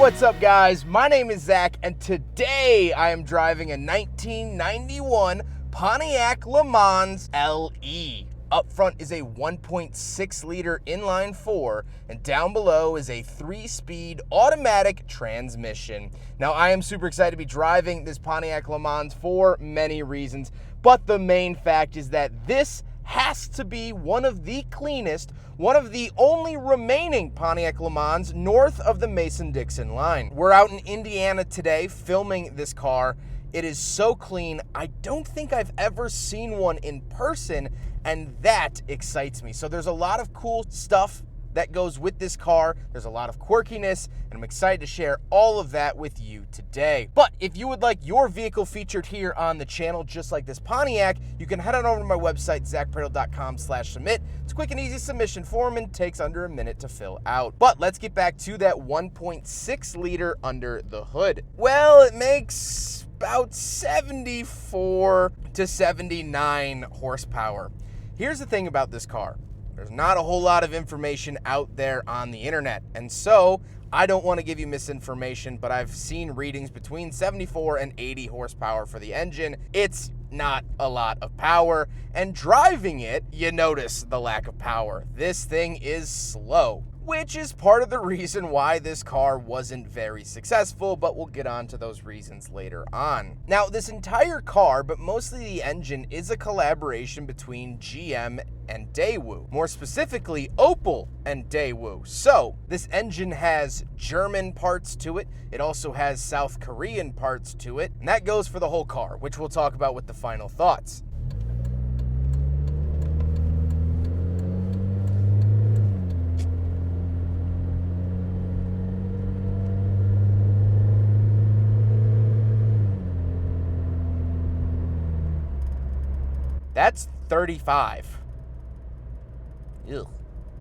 What's up, guys? My name is Zach, and today I am driving a 1991 Pontiac LeMans LE. Up front is a 1.6 liter inline 4, and down below is a 3-speed automatic transmission. Now, I am super excited to be driving this Pontiac LeMans for many reasons, but the main fact is that this has to be one of the cleanest, one of the only remaining Pontiac LeMans north of the Mason-Dixon line. We're out in Indiana today filming this car. It is so clean, I don't think I've ever seen one in person, and that excites me. So there's a lot of cool stuff that goes with this car. There's a lot of quirkiness, and I'm excited to share all of that with you today. But if you would like your vehicle featured here on the channel, just like this Pontiac, you can head on over to my website, zackprato.com/submit. It's a quick and easy submission form and takes under a minute to fill out. But let's get back to that 1.6 liter under the hood. Well, it makes about 74 to 79 horsepower. Here's the thing about this car. There's not a whole lot of information out there on the internet, and so I don't want to give you misinformation, but I've seen readings between 74 and 80 horsepower for the engine. It's not a lot of power, and driving it, you notice the lack of power. This thing is slow, which is part of the reason why this car wasn't very successful, but we'll get on to those reasons later on. Now, this entire car, but mostly the engine, is a collaboration between GM and Daewoo. More specifically, Opel and Daewoo. So, this engine has German parts to it. It also has South Korean parts to it, and that goes for the whole car, which we'll talk about with the final thoughts. That's 35. Ew.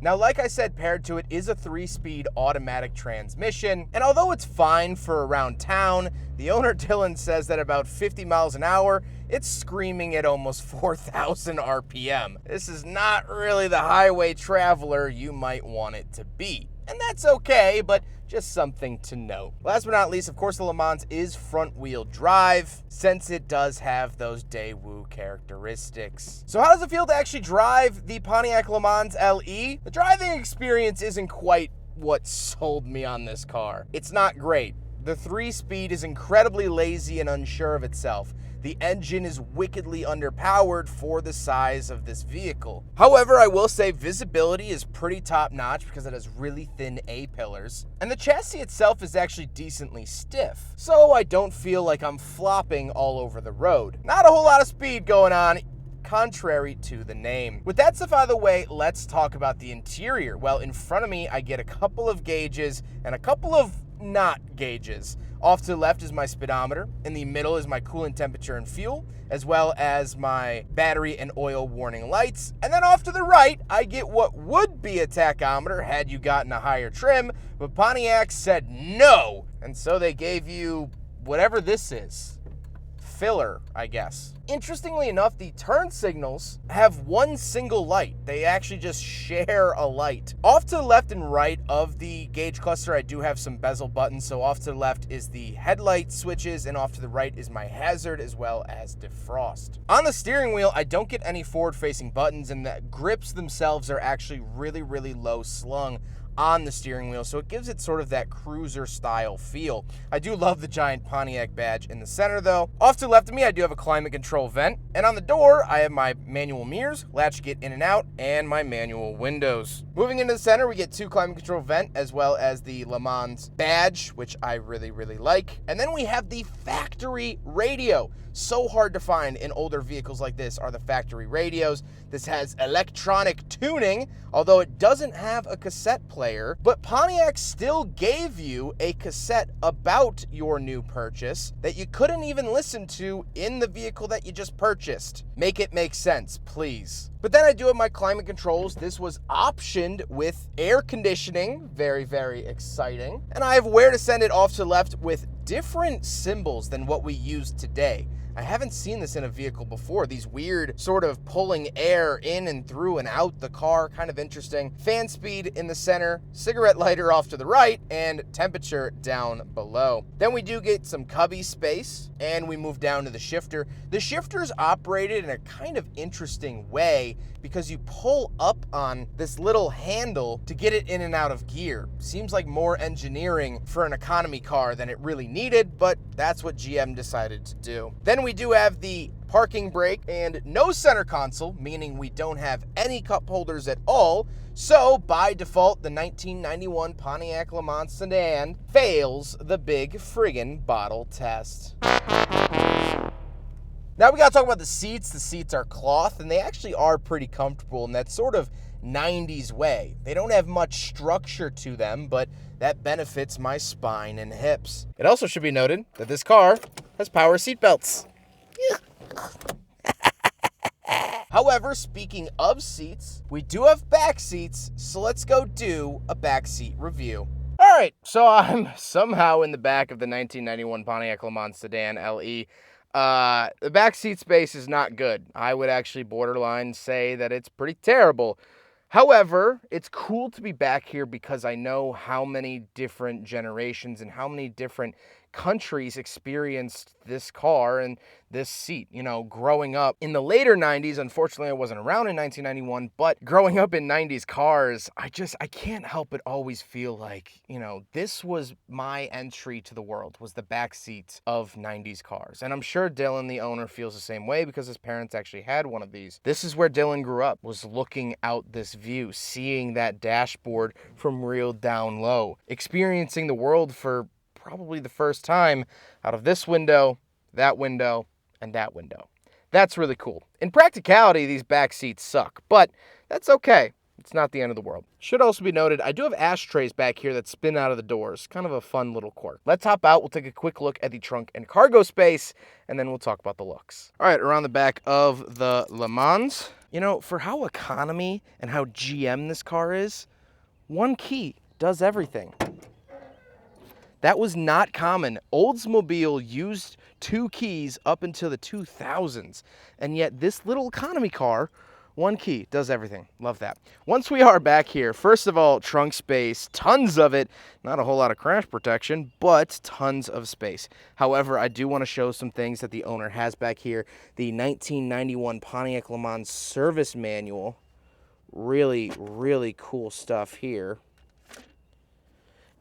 Now, like I said, paired to it is a 3-speed automatic transmission, and although it's fine for around town, the owner Dylan says that about 50 miles an hour, it's screaming at almost 4,000 RPM. This is not really the highway traveler you might want it to be. And that's okay, but just something to note. Last but not least, of course, the LeMans is front-wheel drive, since it does have those Daewoo characteristics. So how does it feel to actually drive the Pontiac LeMans LE? The driving experience isn't quite what sold me on this car. It's not great. The 3-speed is incredibly lazy and unsure of itself. The engine is wickedly underpowered for the size of this vehicle. However, I will say visibility is pretty top-notch because it has really thin A-pillars, and the chassis itself is actually decently stiff, so I don't feel like I'm flopping all over the road. Not a whole lot of speed going on, contrary to the name. With that stuff out of the way, let's talk about the interior. Well, in front of me, I get a couple of gauges and a couple of not gauges. Off to the left is my speedometer. In the middle is my coolant temperature and fuel, as well as my battery and oil warning lights. And then off to the right, I get what would be a tachometer had you gotten a higher trim, but Pontiac said no. And so they gave you whatever this is. Filler, I guess. Interestingly enough, the turn signals have one single light. They actually just share a light. Off to the left and right of the gauge cluster, I do have some bezel buttons. So off to the left is the headlight switches, and off to the right is my hazard as well as defrost. On the steering wheel, I don't get any forward-facing buttons, and the grips themselves are actually really, really low slung on the steering wheel, so it gives it sort of that cruiser style feel. I do love the giant Pontiac badge in the center though. Off to the left of me, I do have a climate control vent, and on the door, I have my manual mirrors, latch to get in and out, and my manual windows. Moving into the center, we get 2 climate control vent as well as the LeMans badge, which I really, really like. And then we have the factory radio. So hard to find in older vehicles like this are the factory radios. This has electronic tuning, although it doesn't have a cassette player, but Pontiac still gave you a cassette about your new purchase that you couldn't even listen to in the vehicle that you just purchased. Make it make sense, please. But then I do have my climate controls. This was optioned with air conditioning. Very, very exciting. And I have where to send it off to the left with different symbols than what we use today. I haven't seen this in a vehicle before. These weird sort of pulling air in and through and out the car, kind of interesting. Fan speed in the center, cigarette lighter off to the right, and temperature down below. Then we do get some cubby space, and we move down to the shifter. The shifter's operated in a kind of interesting way because you pull up on this little handle to get it in and out of gear. Seems like more engineering for an economy car than it really needed, but that's what GM decided to do. Then we do have the parking brake and no center console, meaning we don't have any cup holders at all. So by default, the 1991 Pontiac LeMans sedan fails the big friggin' bottle test. Now we gotta talk about the seats. The seats are cloth, and they actually are pretty comfortable in that sort of 90s way. They don't have much structure to them, but that benefits my spine and hips. It also should be noted that this car has power seat belts. However, speaking of seats, we do have back seats, so let's go do a back seat review. All right, so I'm somehow in the back of the 1991 Pontiac LeMans sedan LE. The back seat space is not good. I would actually borderline say that it's pretty terrible. However, it's cool to be back here because I know how many different generations and how many different countries experienced this car and this seat. You know, growing up in the later 90s, unfortunately I wasn't around in 1991, but growing up in 90s cars, I can't help but always feel like, you know, this was my entry to the world, was the back seat of 90s cars. And I'm sure Dylan, the owner, feels the same way because his parents actually had one of these. This is where Dylan grew up, was looking out this view, seeing that dashboard from real down low, experiencing the world for probably the first time out of this window, that window, and that window. That's really cool. In practicality, these back seats suck, but that's okay. It's not the end of the world. Should also be noted, I do have ashtrays back here that spin out of the doors. Kind of a fun little quirk. Let's hop out. We'll take a quick look at the trunk and cargo space, and then we'll talk about the looks. All right, around the back of the LeMans. You know, for how economy and how GM this car is, one key does everything. That was not common. Oldsmobile used 2 keys up until the 2000s. And yet this little economy car, 1 key, does everything. Love that. Once we are back here, first of all, trunk space, tons of it. Not a whole lot of crash protection, but tons of space. However, I do want to show some things that the owner has back here. The 1991 Pontiac LeMans service manual. Really, really cool stuff here.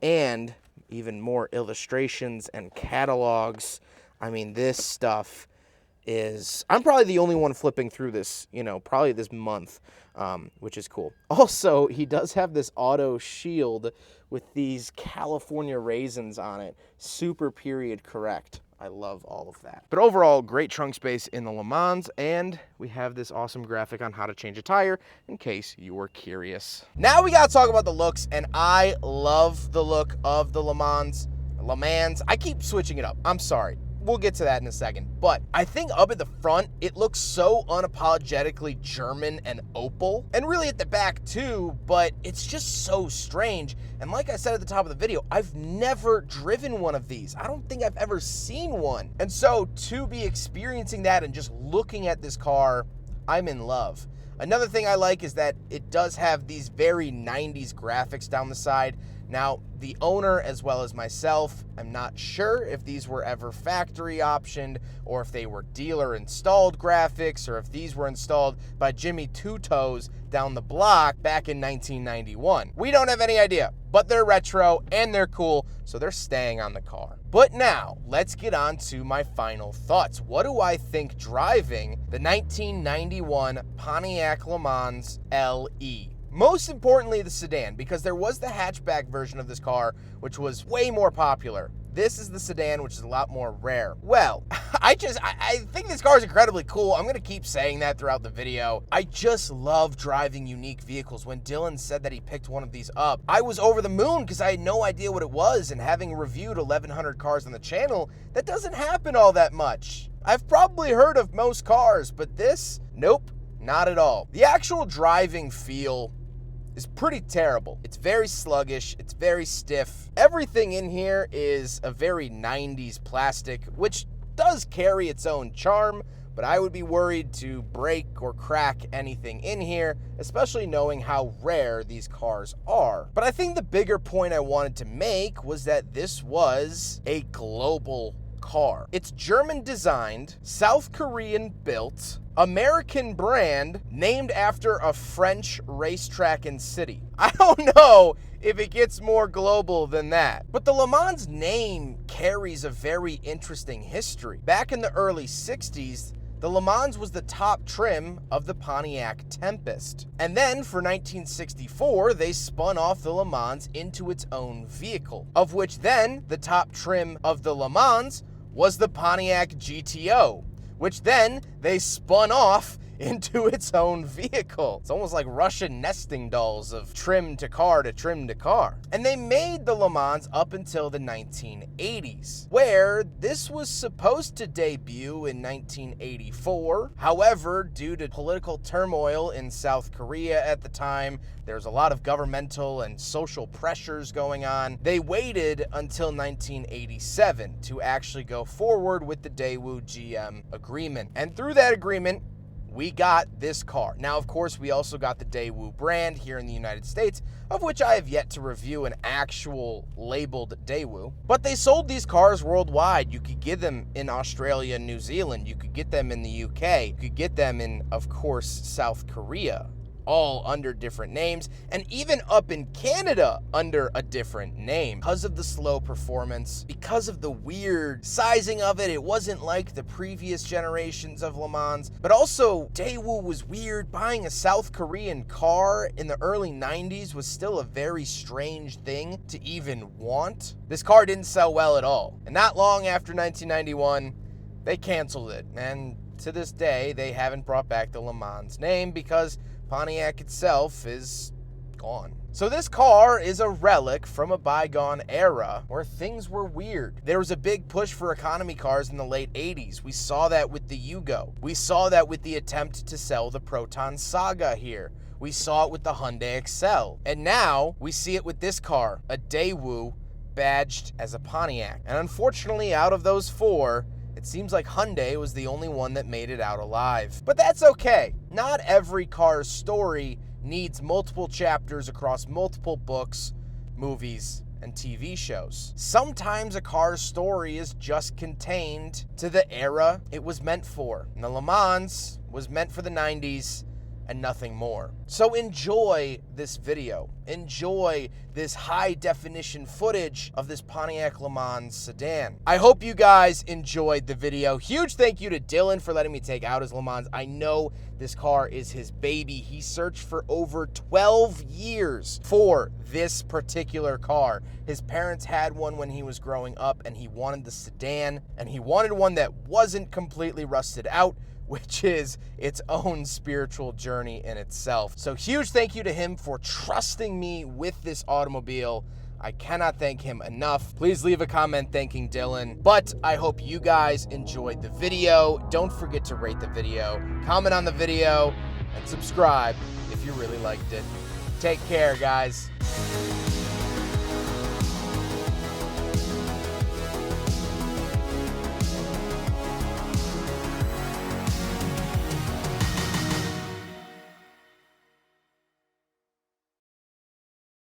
And even more illustrations and catalogs. I mean, this stuff is... I'm probably the only one flipping through this, you know, probably this month, which is cool. Also, he does have this auto shield with these California raisins on it. Super period correct. I love all of that. But overall, great trunk space in the LeMans, and we have this awesome graphic on how to change a tire in case you were curious. Now we gotta talk about the looks, and I love the look of the LeMans. I keep switching it up. I'm sorry. We'll get to that in a second. But I think up at the front, it looks so unapologetically German and opal. And really at the back too, but it's just so strange. And like I said at the top of the video, I've never driven one of these. I don't think I've ever seen one. And so to be experiencing that and just looking at this car, I'm in love. Another thing I like is that it does have these very 90s graphics down the side. Now, the owner, as well as myself, I'm not sure if these were ever factory optioned or if they were dealer installed graphics or if these were installed by Jimmy Two Toes down the block back in 1991. We don't have any idea, but they're retro and they're cool, so they're staying on the car. But now, let's get on to my final thoughts. What do I think driving the 1991 Pontiac LeMans LE? Most importantly, the sedan, because there was the hatchback version of this car, which was way more popular. This is the sedan, which is a lot more rare. Well, I think this car is incredibly cool. I'm gonna keep saying that throughout the video. I just love driving unique vehicles. When Dylan said that he picked one of these up, I was over the moon because I had no idea what it was, and having reviewed 1,100 cars on the channel, that doesn't happen all that much. I've probably heard of most cars, but this, nope, not at all. The actual driving feel is pretty terrible. It's very sluggish, it's very stiff. Everything in here is a very 90s plastic, which does carry its own charm, but I would be worried to break or crack anything in here, especially knowing how rare these cars are. But I think the bigger point I wanted to make was that this was a global car. It's German designed, South Korean built, American brand, named after a French racetrack and city. I don't know if it gets more global than that. But the Le Mans name carries a very interesting history. Back in the early 60s, the Le Mans was the top trim of the Pontiac Tempest. And then for 1964, they spun off the Le Mans into its own vehicle, of which then the top trim of the Le Mans was the Pontiac GTO, which then they spun off into its own vehicle. It's almost like Russian nesting dolls of trim to car to trim to car. And they made the Le Mans up until the 1980s, where this was supposed to debut in 1984. However, due to political turmoil in South Korea at the time, there's a lot of governmental and social pressures going on. They waited until 1987 to actually go forward with the Daewoo GM agreement. And through that agreement, we got this car. Now, of course, we also got the Daewoo brand here in the United States, of which I have yet to review an actual labeled Daewoo. But they sold these cars worldwide. You could get them in Australia and New Zealand. You could get them in the UK. You could get them in, of course, South Korea, all under different names, and even up in Canada under a different name. Because of the slow performance, because of the weird sizing of it, it wasn't like the previous generations of Le Mans, but also Daewoo was weird. Buying a South Korean car in the early 90s was still a very strange thing to even want. This car didn't sell well at all, and not long after 1991, they canceled it, and to this day, they haven't brought back the Le Mans name because Pontiac itself is gone. So this car is a relic from a bygone era where things were weird. There was a big push for economy cars in the late 80s. We saw that with the Yugo. We saw that with the attempt to sell the Proton Saga here. We saw it with the Hyundai Excel. And now we see it with this car, a Daewoo badged as a Pontiac. And unfortunately, out of those four, it seems like Hyundai was the only one that made it out alive. But that's okay. Not every car's story needs multiple chapters across multiple books, movies, and TV shows. Sometimes a car's story is just contained to the era it was meant for. And the Le Mans was meant for the 90s and nothing more. So enjoy this video. Enjoy this high definition footage of this Pontiac Le Mans sedan. I hope you guys enjoyed the video. Huge thank you to Dylan for letting me take out his Le Mans. I know this car is his baby. He searched for over 12 years for this particular car. His parents had one when he was growing up, and he wanted the sedan, and he wanted one that wasn't completely rusted out, which is its own spiritual journey in itself. So huge thank you to him for trusting me with this automobile. I cannot thank him enough. Please leave a comment thanking Dylan. But I hope you guys enjoyed the video. Don't forget to rate the video, comment on the video, and subscribe if you really liked it. Take care, guys.